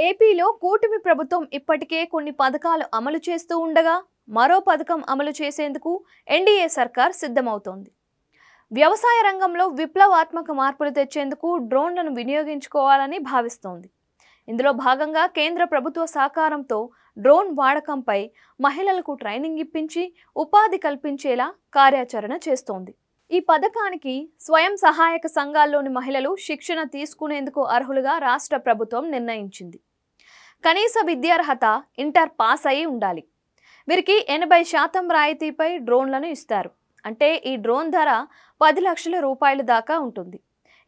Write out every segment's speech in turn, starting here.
ఏపీలో కూటమి ప్రభుత్వం ఇప్పటికే కొన్ని పథకాలు అమలు చేస్తూ ఉండగా మరో పథకం అమలు చేసేందుకు ఎన్డీఏ సర్కార్ సిద్ధమవుతోంది. వ్యవసాయ రంగంలో విప్లవాత్మక మార్పులు తెచ్చేందుకు డ్రోన్లను వినియోగించుకోవాలని భావిస్తోంది. ఇందులో భాగంగా కేంద్ర ప్రభుత్వ సహకారంతో డ్రోన్ వాడకంపై మహిళలకు ట్రైనింగ్ ఇప్పించి ఉపాధి కల్పించేలా కార్యాచరణ చేస్తోంది. ఈ పథకానికి స్వయం సహాయక సంఘాల్లోని మహిళలు శిక్షణ తీసుకునేందుకు అర్హులుగా రాష్ట్ర ప్రభుత్వం నిర్ణయించింది. కనీస విద్యార్హత ఇంటర్ పాస్ అయి ఉండాలి. వీరికి 80% రాయితీపై డ్రోన్లను ఇస్తారు. అంటే ఈ డ్రోన్ ధర 10 లక్షల రూపాయల దాకా ఉంటుంది.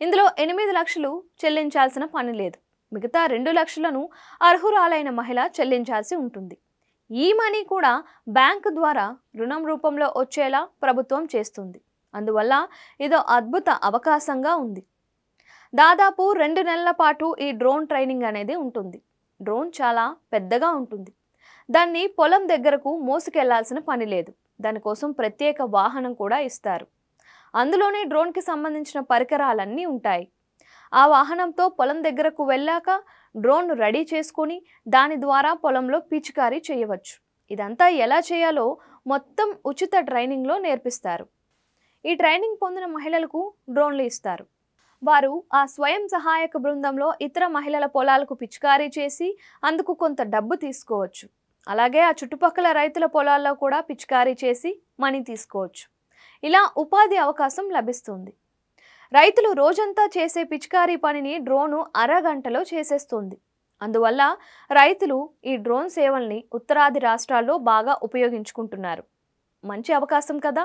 ఇందులో 8 లక్షలు చెల్లించాల్సిన పని లేదు. మిగతా 2 లక్షలను అర్హురాలైన మహిళ చెల్లించాల్సి ఉంటుంది. ఈ మనీ కూడా బ్యాంకు ద్వారా రుణం రూపంలో వచ్చేలా ప్రభుత్వం చేస్తుంది. అందువల్ల ఇదో అద్భుత అవకాశంగా ఉంది. దాదాపు 2 నెలల పాటు ఈ డ్రోన్ ట్రైనింగ్ అనేది ఉంటుంది. డ్రోన్ చాలా పెద్దగా ఉంటుంది. దాన్ని పొలం దగ్గరకు మోసుకెళ్లాల్సిన పని లేదు. దానికోసం ప్రత్యేక వాహనం కూడా ఇస్తారు. అందులోనే డ్రోన్కి సంబంధించిన పరికరాలన్నీ ఉంటాయి. ఆ వాహనంతో పొలం దగ్గరకు వెళ్ళాక డ్రోన్ రెడీ చేసుకొని దాని ద్వారా పొలంలో పిచికారీ చేయవచ్చు. ఇదంతా ఎలా చేయాలో మొత్తం ఉచిత ట్రైనింగ్లో నేర్పిస్తారు. ఈ ట్రైనింగ్ పొందిన మహిళలకు డ్రోన్లు ఇస్తారు. వారు ఆ స్వయం సహాయక బృందంలో ఇతర మహిళల పొలాలకు పిచికారీ చేసి అందుకు కొంత డబ్బు తీసుకోవచ్చు. అలాగే ఆ చుట్టుపక్కల రైతుల పొలాల్లో కూడా పిచికారీ చేసి మనీ తీసుకోవచ్చు. ఇలా ఉపాధి అవకాశం లభిస్తుంది. రైతులు రోజంతా చేసే పిచికారీ పనిని డ్రోను అరగంటలో చేసేస్తుంది. అందువల్ల రైతులు ఈ డ్రోన్ సేవల్ని ఉత్తరాది రాష్ట్రాల్లో బాగా ఉపయోగించుకుంటున్నారు. మంచి అవకాశం కదా.